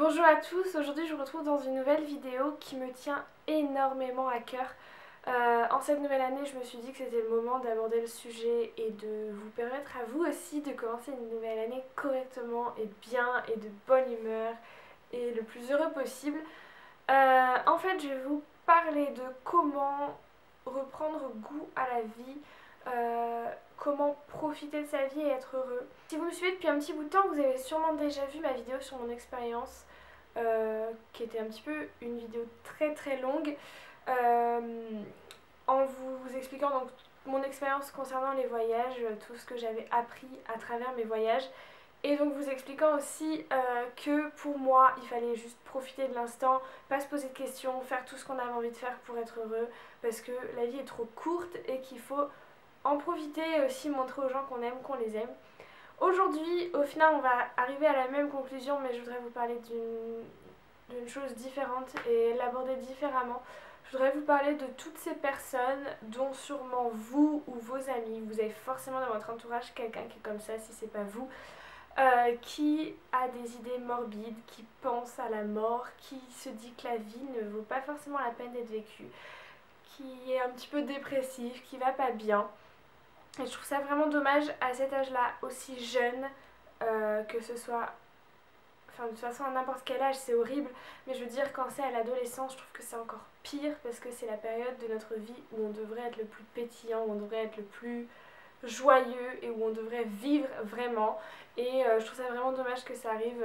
Bonjour à tous, aujourd'hui je vous retrouve dans une nouvelle vidéo qui me tient énormément à cœur. En cette nouvelle année, je me suis dit que c'était le moment d'aborder le sujet et de vous permettre à vous aussi de commencer une nouvelle année correctement et bien et de bonne humeur et le plus heureux possible. En fait, je vais vous parler de comment reprendre goût à la vie, comment profiter de sa vie et être heureux. Si vous me suivez depuis un petit bout de temps, vous avez sûrement déjà vu ma vidéo sur mon expérience, qui était un petit peu une vidéo très longue, en vous expliquant donc mon expérience concernant les voyages, tout ce que j'avais appris à travers mes voyages. Et donc vous expliquant aussi que pour moi, il fallait juste profiter de l'instant, pas se poser de questions, faire tout ce qu'on avait envie de faire pour être heureux, parce que la vie est trop courte et qu'il faut en profiter et aussi montrer aux gens qu'on aime, qu'on les aime. Aujourd'hui, au final, on va arriver à la même conclusion, mais je voudrais vous parler d'une chose différente et l'aborder différemment. Je voudrais vous parler de toutes ces personnes dont sûrement vous ou vos amis, vous avez forcément dans votre entourage quelqu'un qui est comme ça, si c'est pas vous, qui a des idées morbides, qui pense à la mort, qui se dit que la vie ne vaut pas forcément la peine d'être vécue, qui est un petit peu dépressif, qui va pas bien. Et je trouve ça vraiment dommage à cet âge-là, aussi jeune, que ce soit... Enfin, de toute façon, à n'importe quel âge, c'est horrible, mais je veux dire, quand c'est à l'adolescence, je trouve que c'est encore pire, parce que c'est la période de notre vie où on devrait être le plus pétillant, où on devrait être le plus joyeux et où on devrait vivre vraiment. Et je trouve ça vraiment dommage que ça arrive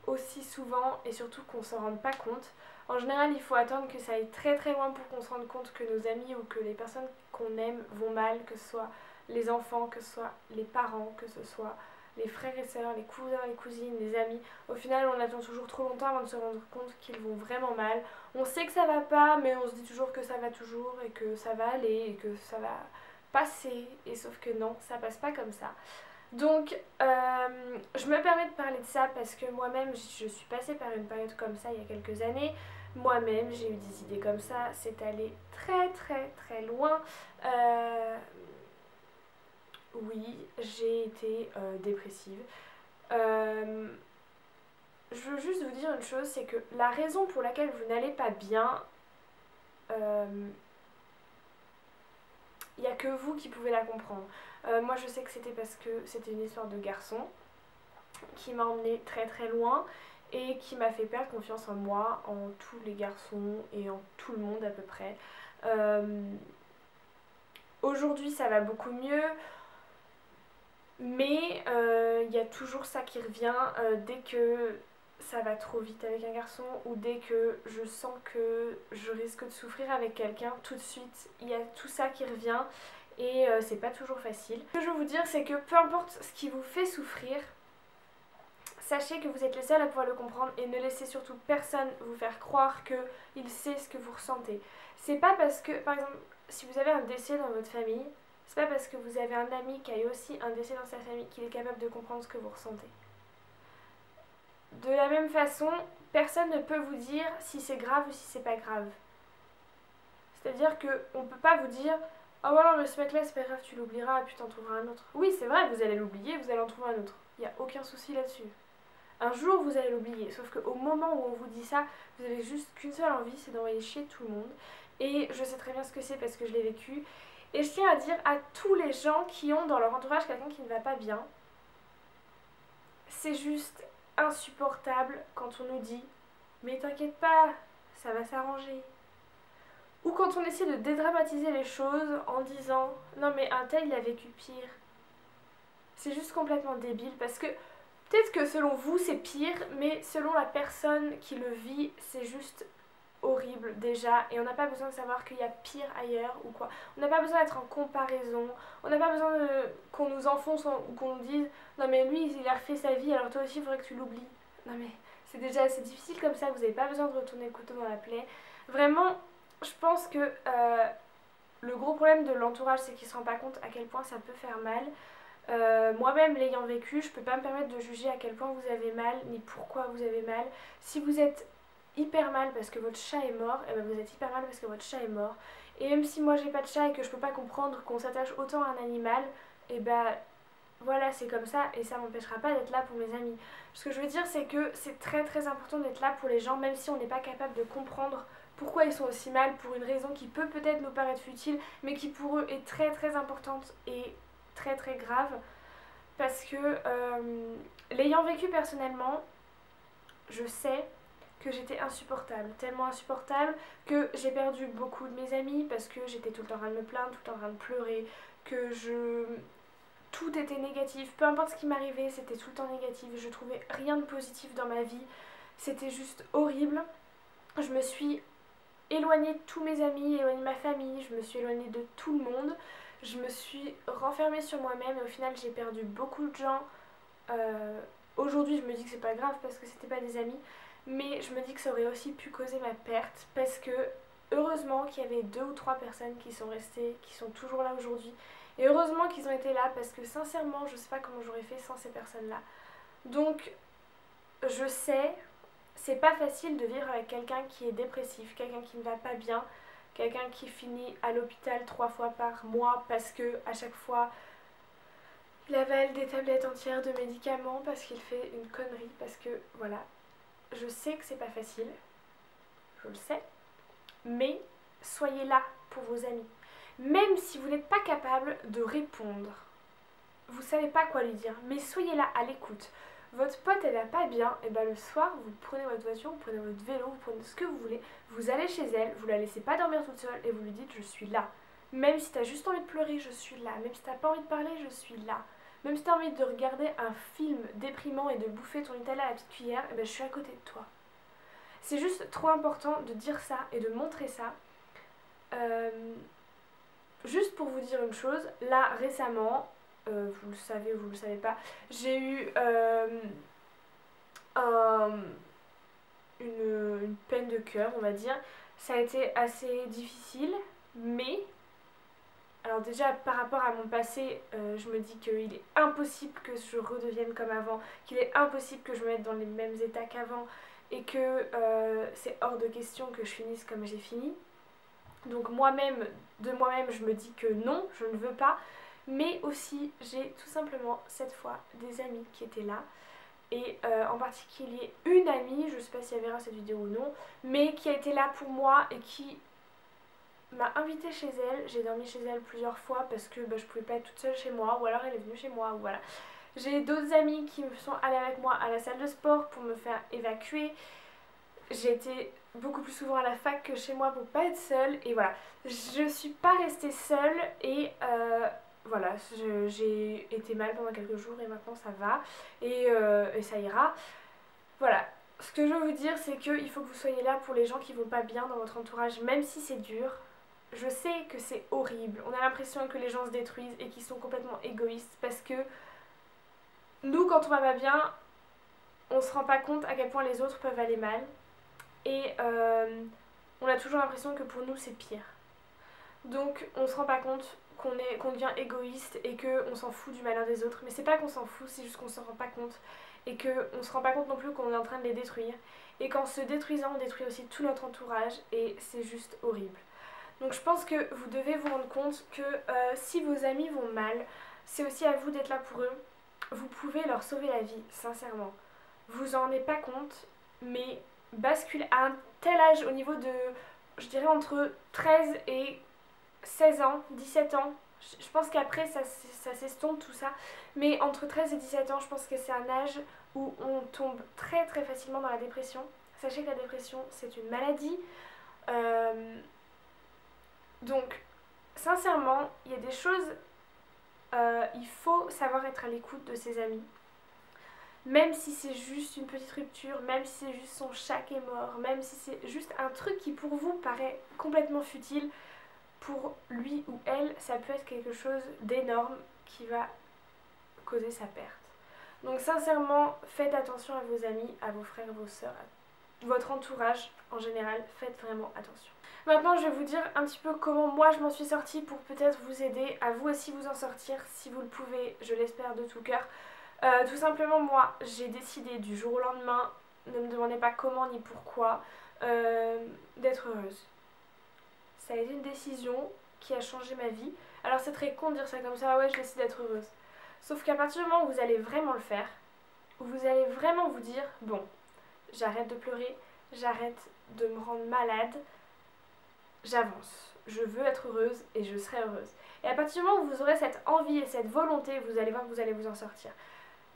aussi souvent et surtout qu'on s'en rende pas compte. En général, il faut attendre que ça aille très loin pour qu'on se rende compte que nos amis ou que les personnes qu'on aime vont mal, que ce soit les enfants, que ce soit les parents, que ce soit les frères et sœurs, les cousins, les cousines, les amis. Au final, on attend toujours trop longtemps avant de se rendre compte qu'ils vont vraiment mal. On sait que ça va pas, mais on se dit toujours que ça va toujours et que ça va aller et que ça va passer. Et sauf que non, ça passe pas comme ça. Donc, je me permets de parler de ça parce que moi-même, je suis passée par une période comme ça il y a quelques années. Moi-même, j'ai eu des idées comme ça. C'est allé très loin. Oui, j'ai été dépressive. Je veux juste vous dire une chose, c'est que la raison pour laquelle vous n'allez pas bien, il n'y a que vous qui pouvez la comprendre. Moi je sais que c'était parce que c'était une histoire de garçon qui m'a emmenée très loin et qui m'a fait perdre confiance en moi, en tous les garçons et en tout le monde à peu près. Aujourd'hui ça va beaucoup mieux, mais il y a toujours ça qui revient dès que ça va trop vite avec un garçon ou dès que je sens que je risque de souffrir avec quelqu'un, tout de suite il y a tout ça qui revient et c'est pas toujours facile. Ce que je veux vous dire, c'est que peu importe ce qui vous fait souffrir, sachez que vous êtes les seuls à pouvoir le comprendre et ne laissez surtout personne vous faire croire qu'il sait ce que vous ressentez. C'est pas parce que, par exemple, si vous avez un décès dans votre famille, c'est pas parce que vous avez un ami qui a eu aussi un décès dans sa famille qu'il est capable de comprendre ce que vous ressentez. De la même façon, personne ne peut vous dire si c'est grave ou si c'est pas grave. C'est-à-dire qu'on peut pas vous dire oh voilà, mais ce mec-là, c'est pas grave, tu l'oublieras et puis t'en trouveras un autre. Oui, c'est vrai, vous allez l'oublier, vous allez en trouver un autre. Il n'y a aucun souci là-dessus. Un jour, vous allez l'oublier. Sauf qu'au moment où on vous dit ça, vous avez juste qu'une seule envie, c'est d'envoyer chier tout le monde. Et je sais très bien ce que c'est parce que je l'ai vécu. Et je tiens à dire à tous les gens qui ont dans leur entourage quelqu'un qui ne va pas bien, c'est juste insupportable quand on nous dit mais t'inquiète pas, ça va s'arranger. Ou quand on essaie de dédramatiser les choses en disant non mais un tel il a vécu pire. C'est juste complètement débile parce que peut-être que selon vous c'est pire, mais selon la personne qui le vit c'est juste horrible déjà et on n'a pas besoin de savoir qu'il y a pire ailleurs ou quoi. On n'a pas besoin d'être en comparaison, on n'a pas besoin qu'on nous enfonce ou qu'on nous dise non mais lui il a refait sa vie alors toi aussi il faudrait que tu l'oublies. Non mais c'est déjà assez difficile comme ça, vous n'avez pas besoin de retourner le couteau dans la plaie. Vraiment, je pense que le gros problème de l'entourage c'est qu'il ne se rend pas compte à quel point ça peut faire mal. Moi-même l'ayant vécu, je peux pas me permettre de juger à quel point vous avez mal ni pourquoi vous avez mal. Si vous êtes hyper mal parce que votre chat est mort, et ben vous êtes hyper mal parce que votre chat est mort. Et même si moi j'ai pas de chat et que je peux pas comprendre qu'on s'attache autant à un animal, et ben voilà, c'est comme ça et ça m'empêchera pas d'être là pour mes amis. Ce que je veux dire, c'est que c'est très très important d'être là pour les gens, même si on n'est pas capable de comprendre pourquoi ils sont aussi mal, pour une raison qui peut peut-être nous paraître futile, mais qui pour eux est très très importante et très très grave. Parce que l'ayant vécu personnellement, je sais que j'étais insupportable, tellement insupportable que j'ai perdu beaucoup de mes amis parce que j'étais tout le temps en train de me plaindre, tout le temps en train de pleurer, que je... Tout était négatif, peu importe ce qui m'arrivait, c'était tout le temps négatif, je trouvais rien de positif dans ma vie, c'était juste horrible. Je me suis éloignée de tous mes amis, éloignée de ma famille, je me suis éloignée de tout le monde, je me suis renfermée sur moi-même et au final j'ai perdu beaucoup de gens. Aujourd'hui je me dis que c'est pas grave parce que c'était pas des amis, mais je me dis que ça aurait aussi pu causer ma perte parce que heureusement qu'il y avait 2 ou 3 personnes qui sont restées, qui sont toujours là aujourd'hui. Et heureusement qu'ils ont été là parce que sincèrement je sais pas comment j'aurais fait sans ces personnes-là. Donc je sais, c'est pas facile de vivre avec quelqu'un qui est dépressif, quelqu'un qui ne va pas bien, quelqu'un qui finit à l'hôpital 3 fois par mois parce que à chaque fois il avale des tablettes entières de médicaments parce qu'il fait une connerie, parce que voilà, je sais que c'est pas facile, je le sais, mais soyez là pour vos amis. Même si vous n'êtes pas capable de répondre, vous savez pas quoi lui dire, mais soyez là à l'écoute. Votre pote elle va pas bien, et ben le soir vous prenez votre voiture, vous prenez votre vélo, vous prenez ce que vous voulez, vous allez chez elle, vous la laissez pas dormir toute seule et vous lui dites je suis là. Même si t'as juste envie de pleurer, je suis là. Même si t'as pas envie de parler, je suis là. Même si t'as envie de regarder un film déprimant et de bouffer ton Nutella à la petite cuillère, et ben je suis à côté de toi. C'est juste trop important de dire ça et de montrer ça. Juste pour vous dire une chose, là récemment, vous le savez ou vous le savez pas, j'ai eu une peine de cœur, on va dire. Ça a été assez difficile, mais alors déjà par rapport à mon passé, je me dis qu'il est impossible que je redevienne comme avant, qu'il est impossible que je me mette dans les mêmes états qu'avant et que c'est hors de question que je finisse comme j'ai fini. Donc moi-même, de moi-même, je me dis que non, je ne veux pas. Mais aussi, j'ai tout simplement cette fois des amis qui étaient là. Et en particulier une amie, je ne sais pas si elle verra cette vidéo ou non, mais qui a été là pour moi et qui m'a invitée chez elle. J'ai dormi chez elle plusieurs fois parce que je pouvais pas être toute seule chez moi, ou alors elle est venue chez moi, ou voilà. J'ai d'autres amis qui sont allés avec moi à la salle de sport pour me faire évacuer. J'ai été beaucoup plus souvent à la fac que chez moi pour pas être seule et voilà. Je suis pas restée seule et voilà, j'ai été mal pendant quelques jours et maintenant ça va et ça ira. Voilà, ce que je veux vous dire c'est qu'il faut que vous soyez là pour les gens qui vont pas bien dans votre entourage, même si c'est dur. Je sais que c'est horrible, on a l'impression que les gens se détruisent et qu'ils sont complètement égoïstes parce que nous quand on va pas bien, on se rend pas compte à quel point les autres peuvent aller mal. Et on a toujours l'impression que pour nous c'est pire. Donc on se rend pas compte qu'on devient égoïste et qu'on s'en fout du malheur des autres. Mais c'est pas qu'on s'en fout, c'est juste qu'on s'en rend pas compte. Et qu'on se rend pas compte non plus qu'on est en train de les détruire. Et qu'en se détruisant, on détruit aussi tout notre entourage. Et c'est juste horrible. Donc je pense que vous devez vous rendre compte que si vos amis vont mal, c'est aussi à vous d'être là pour eux. Vous pouvez leur sauver la vie, sincèrement. Vous en rendez pas compte, mais bascule à un tel âge au niveau de, je dirais entre 13 et 16 ans, 17 ans. Je pense qu'après ça s'estompe tout ça. Mais entre 13 et 17 ans, je pense que c'est un âge où on tombe très très facilement dans la dépression. Sachez que la dépression, c'est une maladie. Donc, sincèrement, il y a des choses... il faut savoir être à l'écoute de ses amis. Même si c'est juste une petite rupture, même si c'est juste son chat qui est mort, même si c'est juste un truc qui pour vous paraît complètement futile, pour lui ou elle, ça peut être quelque chose d'énorme qui va causer sa perte. Donc sincèrement, faites attention à vos amis, à vos frères, vos soeurs, à votre entourage en général, faites vraiment attention. Maintenant, je vais vous dire un petit peu comment moi je m'en suis sortie pour peut-être vous aider à vous aussi vous en sortir, si vous le pouvez, je l'espère de tout cœur. Tout simplement, moi, j'ai décidé du jour au lendemain, ne me demandez pas comment ni pourquoi, d'être heureuse. Ça a été une décision qui a changé ma vie. Alors c'est très con de dire ça comme ça, ouais, je décide d'être heureuse. Sauf qu'à partir du moment où vous allez vraiment le faire, où vous allez vraiment vous dire, bon, j'arrête de pleurer, j'arrête de me rendre malade, j'avance, je veux être heureuse et je serai heureuse. Et à partir du moment où vous aurez cette envie et cette volonté, vous allez voir que vous allez vous en sortir.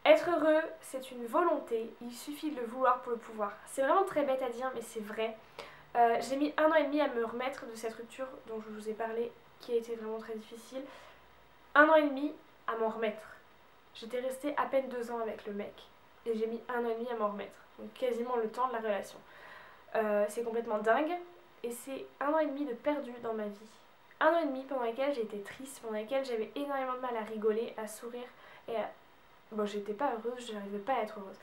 Être heureux, c'est une volonté, il suffit de le vouloir pour le pouvoir. C'est vraiment très bête à dire, mais c'est vrai. J'ai mis 1 an et demi à me remettre de cette rupture dont je vous ai parlé, qui a été vraiment très difficile. 1 an et demi à m'en remettre. J'étais restée à peine 2 ans avec le mec, et j'ai mis 1 an et demi à m'en remettre. Donc quasiment le temps de la relation. C'est complètement dingue, et c'est 1 an et demi de perdu dans ma vie. 1 an et demi pendant lequel j'ai été triste, pendant lequel j'avais énormément de mal à rigoler, à sourire, et à... Bon, j'étais pas heureuse, je n'arrivais pas à être heureuse.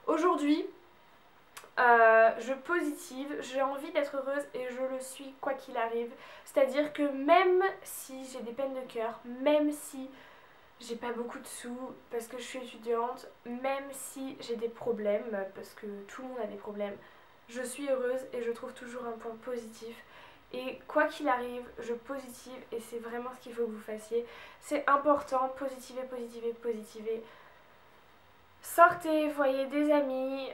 Aujourd'hui, je positive, j'ai envie d'être heureuse et je le suis quoi qu'il arrive. C'est-à-dire que même si j'ai des peines de cœur, même si j'ai pas beaucoup de sous parce que je suis étudiante, même si j'ai des problèmes, parce que tout le monde a des problèmes, je suis heureuse et je trouve toujours un point positif. Et quoi qu'il arrive, je positive et c'est vraiment ce qu'il faut que vous fassiez. C'est important, positiver, positiver, positiver. Sortez, voyez des amis,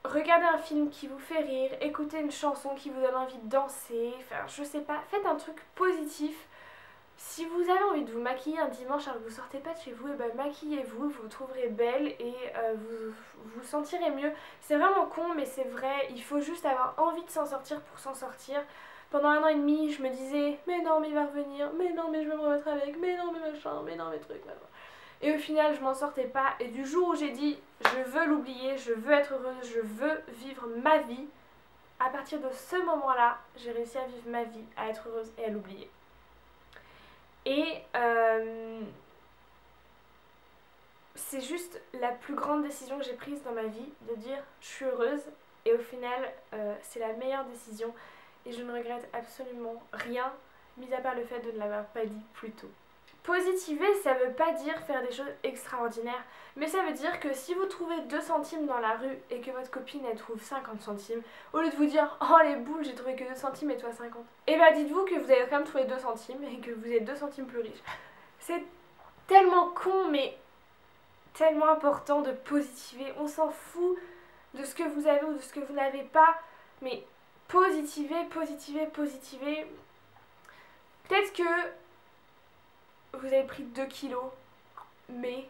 regardez un film qui vous fait rire, écoutez une chanson qui vous donne envie de danser, enfin je sais pas, faites un truc positif. Si vous avez envie de vous maquiller un dimanche alors que vous sortez pas de chez vous, et ben maquillez-vous, vous vous trouverez belle et vous vous sentirez mieux. C'est vraiment con mais c'est vrai, il faut juste avoir envie de s'en sortir pour s'en sortir. Pendant 1 an et demi, je me disais mais non mais il va revenir, mais non mais je vais me remettre avec, mais non mais machin, mais non mais trucs, machin. Et au final, je m'en sortais pas. Et du jour où j'ai dit, je veux l'oublier, je veux être heureuse, je veux vivre ma vie, à partir de ce moment-là, j'ai réussi à vivre ma vie, à être heureuse et à l'oublier. Et c'est juste la plus grande décision que j'ai prise dans ma vie, de dire je suis heureuse. Et au final, c'est la meilleure décision. Et je ne regrette absolument rien, mis à part le fait de ne l'avoir pas dit plus tôt. Positiver, ça veut pas dire faire des choses extraordinaires, mais ça veut dire que si vous trouvez 2 centimes dans la rue et que votre copine elle trouve 50 centimes, au lieu de vous dire oh les boules j'ai trouvé que 2 centimes et toi 50, et bah dites-vous que vous avez quand même trouvé 2 centimes et que vous êtes 2 centimes plus riche. C'est tellement con mais tellement important de positiver, on s'en fout de ce que vous avez ou de ce que vous n'avez pas, mais positiver, positiver, positiver. Peut-être que vous avez pris 2 kilos, mais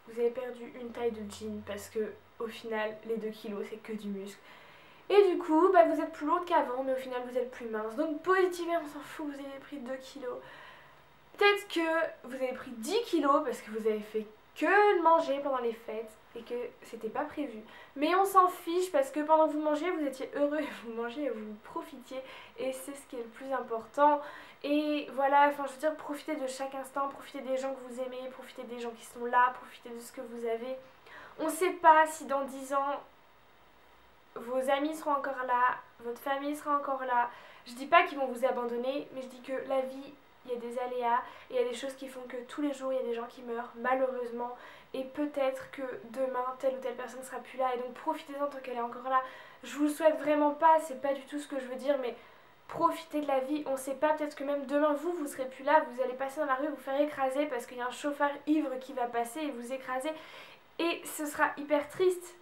vous avez perdu une taille de jean parce que au final, les 2 kilos, c'est que du muscle. Et du coup, bah, vous êtes plus lourde qu'avant, mais au final, vous êtes plus mince. Donc, positiver, on s'en fout, vous avez pris 2 kilos. Peut-être que vous avez pris 10 kilos parce que vous avez fait que de manger pendant les fêtes et que c'était pas prévu. Mais on s'en fiche parce que pendant que vous mangez, vous étiez heureux et vous mangez et vous profitiez. Et c'est ce qui est le plus important. Et voilà, enfin je veux dire, profitez de chaque instant, profitez des gens que vous aimez, profitez des gens qui sont là, profitez de ce que vous avez. On sait pas si dans 10 ans, vos amis seront encore là, votre famille sera encore là. Je dis pas qu'ils vont vous abandonner, mais je dis que la vie, il y a des aléas, et il y a des choses qui font que tous les jours, il y a des gens qui meurent, malheureusement. Et peut-être que demain, telle ou telle personne ne sera plus là, et donc profitez-en tant qu'elle est encore là. Je vous le souhaite vraiment pas, c'est pas du tout ce que je veux dire, mais profitez de la vie. On sait pas, peut-être que même demain, vous serez plus là, vous allez passer dans la rue, vous faire écraser parce qu'il y a un chauffeur ivre qui va passer et vous écraser. Et ce sera hyper triste.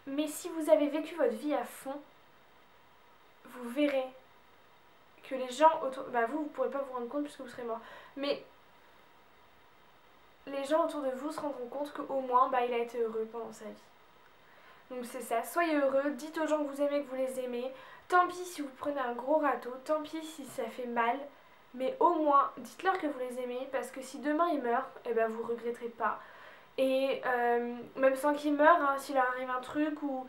Mais si vous avez vécu votre vie à fond, vous verrez que les gens autour... Bah vous pourrez pas vous rendre compte puisque vous serez mort. Mais les gens autour de vous se rendront compte qu'au moins, bah, il a été heureux pendant sa vie. Donc c'est ça, soyez heureux, dites aux gens que vous aimez que vous les aimez. Tant pis si vous prenez un gros râteau, tant pis si ça fait mal. Mais au moins, dites-leur que vous les aimez parce que si demain ils meurent, eh ben vous regretterez pas. Et même sans qu'ils meurent, hein, s'il leur arrive un truc ou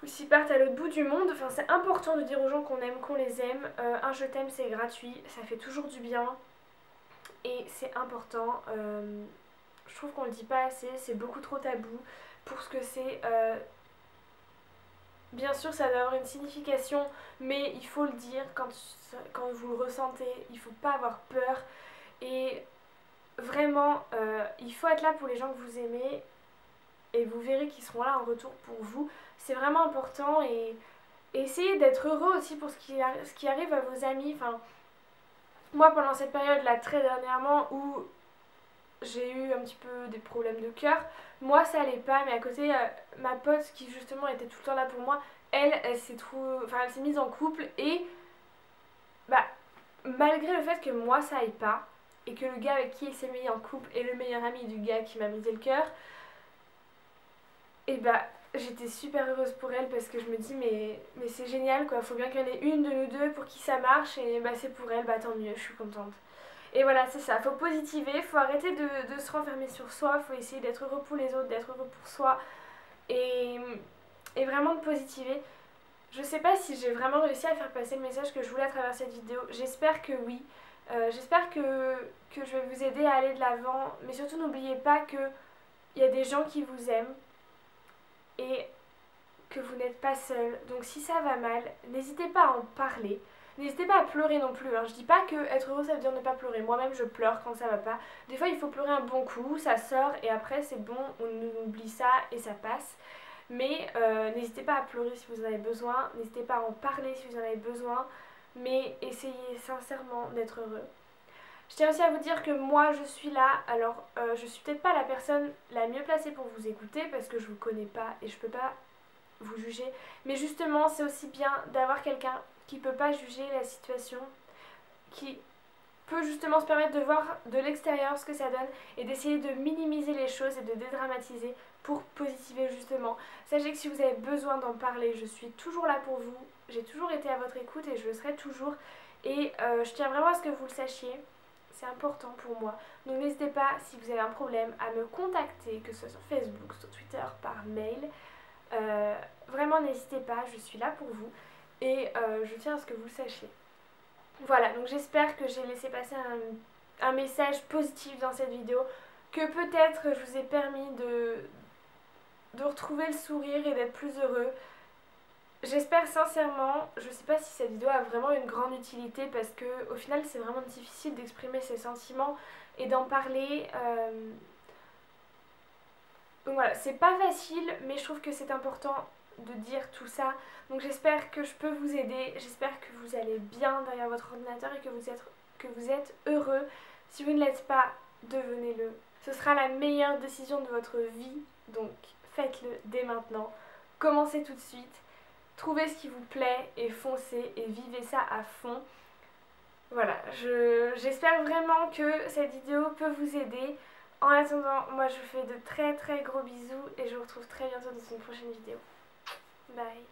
s'ils partent à l'autre bout du monde, enfin, c'est important de dire aux gens qu'on aime, qu'on les aime. Un je t'aime c'est gratuit, ça fait toujours du bien. Et c'est important. Je trouve qu'on le dit pas assez, c'est beaucoup trop tabou pour ce que c'est. Bien sûr ça doit avoir une signification, mais il faut le dire quand vous le ressentez, il faut pas avoir peur. Et vraiment, il faut être là pour les gens que vous aimez et vous verrez qu'ils seront là en retour pour vous. C'est vraiment important et essayez d'être heureux aussi pour ce qui arrive à vos amis. Enfin, moi pendant cette période là très dernièrement où j'ai eu un petit peu des problèmes de cœur. Moi ça allait pas, mais à côté ma pote qui justement était tout le temps là pour moi, elle s'est mise en couple et bah malgré le fait que moi ça aille pas et que le gars avec qui elle s'est mis en couple est le meilleur ami du gars qui m'a brisé le cœur, et bah j'étais super heureuse pour elle parce que je me dis mais c'est génial quoi, faut bien qu'il y en ait une de nous deux pour qui ça marche et bah c'est pour elle, bah tant mieux, je suis contente. Et voilà, c'est ça, faut positiver, faut arrêter de se renfermer sur soi, faut essayer d'être heureux pour les autres, d'être heureux pour soi et, et vraiment de positiver. Je sais pas si j'ai vraiment réussi à faire passer le message que je voulais à travers cette vidéo, j'espère que oui. J'espère que je vais vous aider à aller de l'avant, mais surtout n'oubliez pas qu'il y a des gens qui vous aiment et que vous n'êtes pas seul. Donc si ça va mal, n'hésitez pas à en parler. N'hésitez pas à pleurer non plus. Hein. Je dis pas que être heureux ça veut dire ne pas pleurer. Moi-même je pleure quand ça va pas. Des fois il faut pleurer un bon coup, ça sort et après c'est bon, on oublie ça et ça passe. Mais n'hésitez pas à pleurer si vous en avez besoin. N'hésitez pas à en parler si vous en avez besoin. Mais essayez sincèrement d'être heureux. Je tiens aussi à vous dire que moi je suis là, alors je suis peut-être pas la personne la mieux placée pour vous écouter parce que je vous connais pas et je peux pas vous juger, mais justement c'est aussi bien d'avoir quelqu'un qui peut pas juger la situation, qui peut justement se permettre de voir de l'extérieur ce que ça donne et d'essayer de minimiser les choses et de dédramatiser pour positiver justement. Sachez que si vous avez besoin d'en parler, je suis toujours là pour vous, j'ai toujours été à votre écoute et je le serai toujours et je tiens vraiment à ce que vous le sachiez. C'est important pour moi. Donc n'hésitez pas, si vous avez un problème, à me contacter, que ce soit sur Facebook, sur Twitter, par mail. Vraiment n'hésitez pas, je suis là pour vous et je tiens à ce que vous le sachiez. Voilà, donc j'espère que j'ai laissé passer un message positif dans cette vidéo, que peut-être je vous ai permis de retrouver le sourire et d'être plus heureux. J'espère sincèrement, je sais pas si cette vidéo a vraiment une grande utilité parce que au final c'est vraiment difficile d'exprimer ses sentiments et d'en parler. Donc voilà, c'est pas facile mais je trouve que c'est important de dire tout ça. Donc j'espère que je peux vous aider, j'espère que vous allez bien derrière votre ordinateur et que vous êtes heureux. Si vous ne l'êtes pas, devenez-le. Ce sera la meilleure décision de votre vie, donc faites-le dès maintenant. Commencez tout de suite. Trouvez ce qui vous plaît et foncez et vivez ça à fond. Voilà, j'espère vraiment que cette vidéo peut vous aider. En attendant, moi je vous fais de très très gros bisous et je vous retrouve très bientôt dans une prochaine vidéo. Bye.